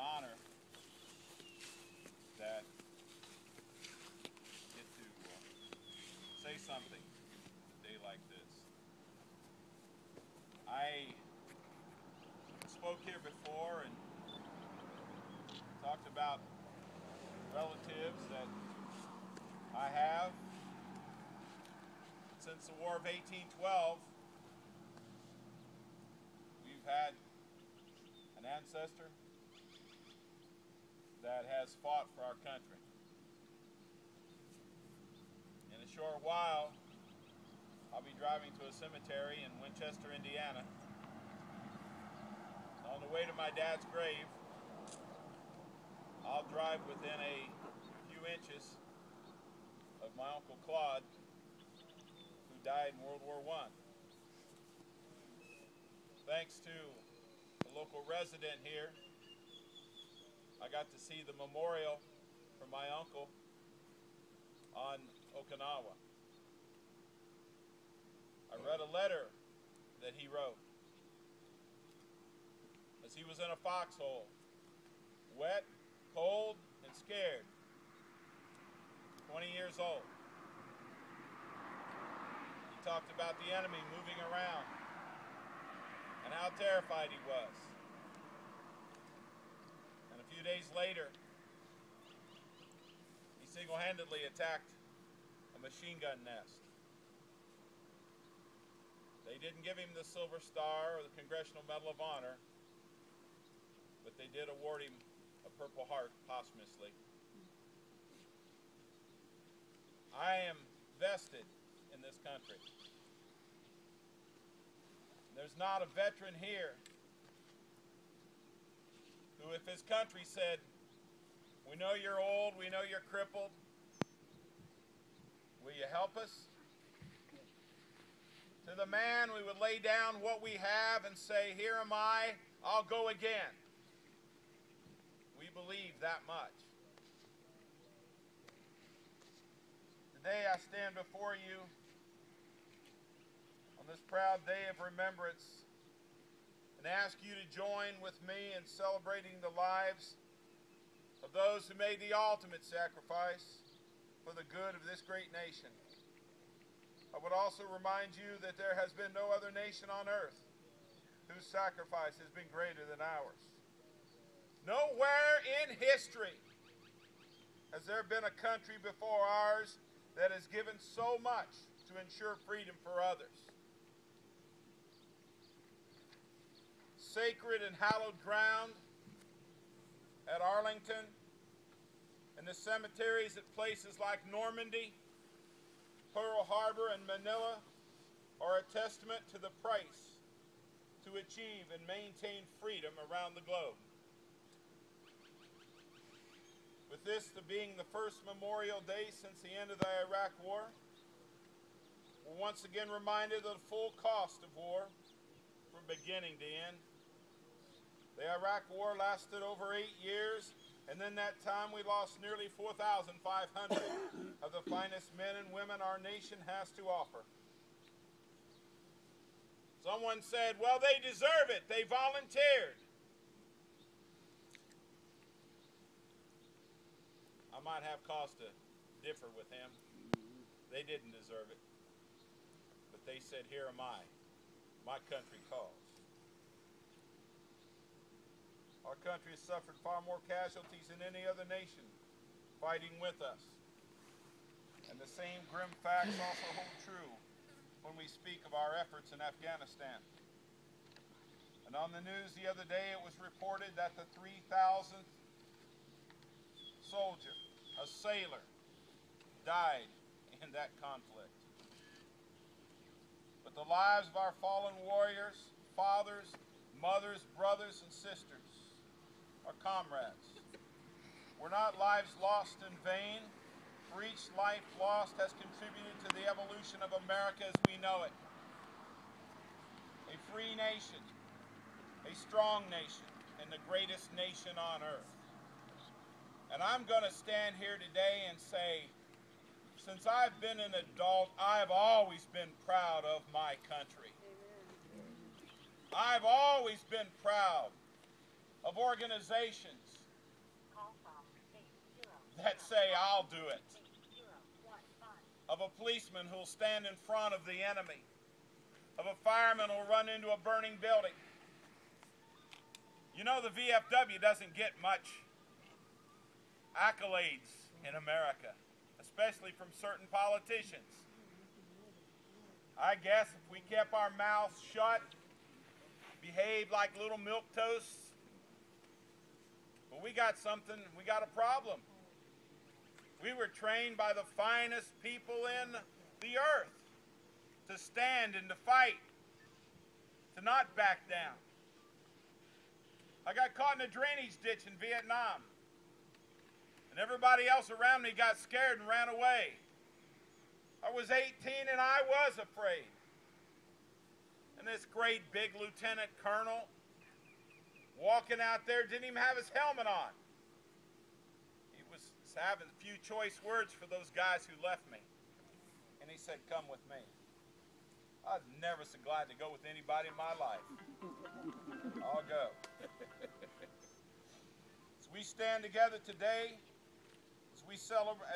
honor that get to say something a day like this. I spoke here before and talked about relatives that I have. Since the War of 1812, we've had an ancestor that has fought for our country. In a short while, I'll be driving to a cemetery in Winchester, Indiana. On the way to my dad's grave, I'll drive within a few inches of my Uncle Claude, who died in World War I. Thanks to a local resident here, I got to see the memorial for my uncle on Okinawa. I read a letter that he wrote as he was in a foxhole, wet, cold, and scared, 20 years old. He talked about the enemy moving around and how terrified he was. And a few days later, he single-handedly attacked a machine gun nest. They didn't give him the Silver Star or the Congressional Medal of Honor, but they did award him a Purple Heart posthumously. I am vested in this country. There's not a veteran here who, if his country said, "We know you're old, we know you're crippled, will you help us?" To the man, we would lay down what we have and say, "Here am I, I'll go again." We believe that much. Today I stand before you on this proud day of remembrance and ask you to join with me in celebrating the lives of those who made the ultimate sacrifice for the good of this great nation. I would also remind you that there has been no other nation on earth whose sacrifice has been greater than ours. Nowhere in history has there been a country before ours that has given so much to ensure freedom for others. Sacred and hallowed ground at Arlington and the cemeteries at places like Normandy, Pearl Harbor, and Manila are a testament to the price to achieve and maintain freedom around the globe. With this being the first Memorial Day since the end of the Iraq War, we're once again reminded of the full cost of war from beginning to end. The Iraq War lasted over 8 years, and in that time we lost nearly 4,500 of the finest men and women our nation has to offer. Someone said, "Well, they deserve it. They volunteered." I might have cause to differ with him. They didn't deserve it. But they said, "Here am I. My country calls." Our country has suffered far more casualties than any other nation fighting with us. And the same grim facts also hold true when we speak of our efforts in Afghanistan. And on the news the other day, it was reported that the 3,000th soldier, a sailor, died in that conflict. But the lives of our fallen warriors, fathers, mothers, brothers, and sisters, our comrades, were not lives lost in vain, for each life lost has contributed to the evolution of America as we know it. A free nation, a strong nation, and the greatest nation on earth. And I'm going to stand here today and say, since I've been an adult, I've always been proud of my country. I've always been proud of organizations that say, I'll do it. Of a policeman who'll stand in front of the enemy. Of a fireman who'll run into a burning building. You know, the VFW doesn't get much accolades in America, especially from certain politicians. I guess if we kept our mouths shut, behaved like little milquetoasts, but we got something, we got a problem. We were trained by the finest people in the earth to stand and to fight, to not back down. I got caught in a drainage ditch in Vietnam, and everybody else around me got scared and ran away. I was 18 and I was afraid. And this great big lieutenant colonel walking out there didn't even have his helmet on. He was having a few choice words for those guys who left me. And he said, come with me. I was never so glad to go with anybody in my life. I'll go. As we stand together today,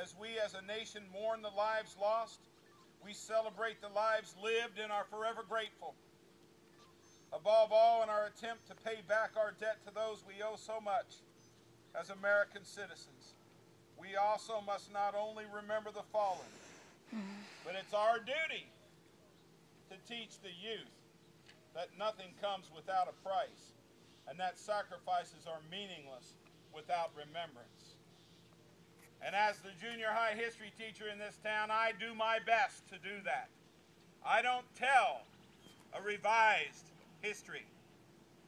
as we as a nation mourn the lives lost, we celebrate the lives lived and are forever grateful. Above all, in our attempt to pay back our debt to those we owe so much as American citizens, we also must not only remember the fallen, but it's our duty to teach the youth that nothing comes without a price, and that sacrifices are meaningless without remembrance. And as the junior high history teacher in this town, I do my best to do that. I don't tell a revised history.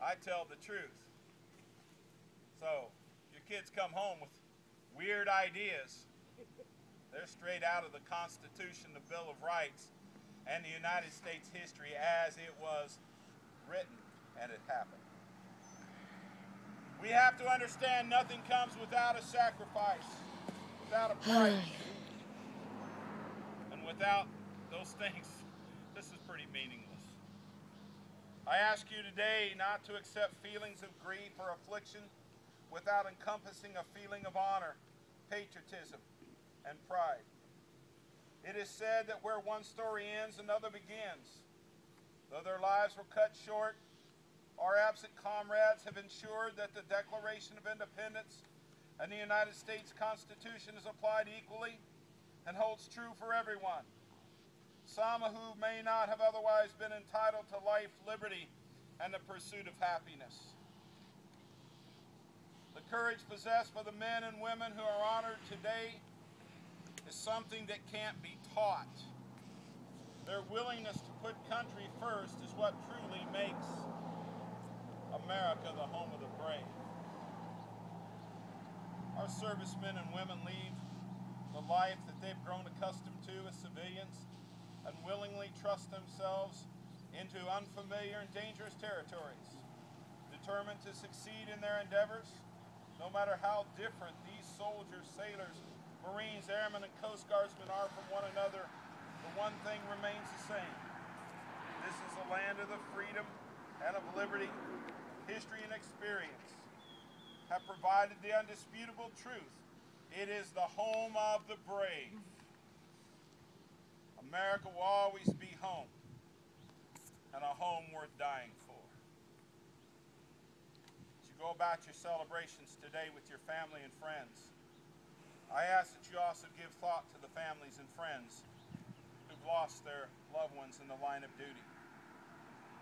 I tell the truth. So, your kids come home with weird ideas. They're straight out of the Constitution, the Bill of Rights, and the United States history as it was written and it happened. We have to understand nothing comes without a sacrifice, without a price. And without those things, this is pretty meaningless. I ask you today not to accept feelings of grief or affliction without encompassing a feeling of honor, patriotism, and pride. It is said that where one story ends, another begins. Though their lives were cut short, our absent comrades have ensured that the Declaration of Independence and the United States Constitution is applied equally and holds true for everyone. Some who may not have otherwise been entitled to life, liberty, and the pursuit of happiness. The courage possessed by the men and women who are honored today is something that can't be taught. Their willingness to put country first is what truly makes America the home of the brave. Our servicemen and women leave the life that they've grown accustomed to as civilians and willingly trust themselves into unfamiliar and dangerous territories, determined to succeed in their endeavors, no matter how different these soldiers, sailors, Marines, airmen, and Coast Guardsmen are from one another. The one thing remains the same. This is a land of the freedom and of liberty. History and experience have provided the undisputable truth. It is the home of the brave. America will always be home, and a home worth dying for. As you go about your celebrations today with your family and friends, I ask that you also give thought to the families and friends who've lost their loved ones in the line of duty.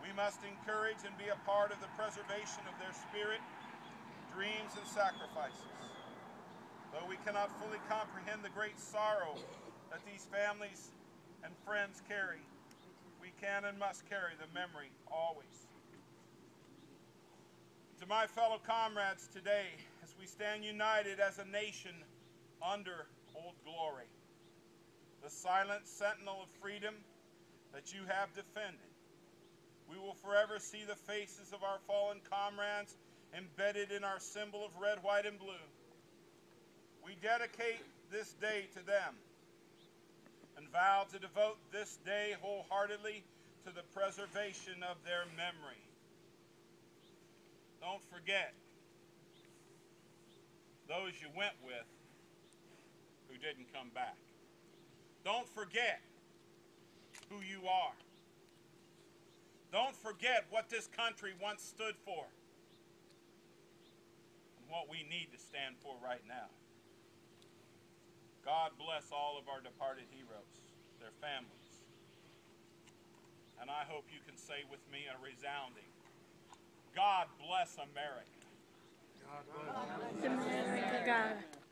We must encourage and be a part of the preservation of their spirit, dreams, and sacrifices. Though we cannot fully comprehend the great sorrow that these families and friends carry, we can and must carry the memory always. To my fellow comrades today, as we stand united as a nation under Old Glory, the silent sentinel of freedom that you have defended, we will forever see the faces of our fallen comrades embedded in our symbol of red, white, and blue. We dedicate this day to them and vow to devote this day wholeheartedly to the preservation of their memory. Don't forget those you went with who didn't come back. Don't forget who you are. Don't forget what this country once stood for and what we need to stand for right now. God bless all of our departed heroes, their families. And I hope you can say with me a resounding, God bless America. God bless America. God.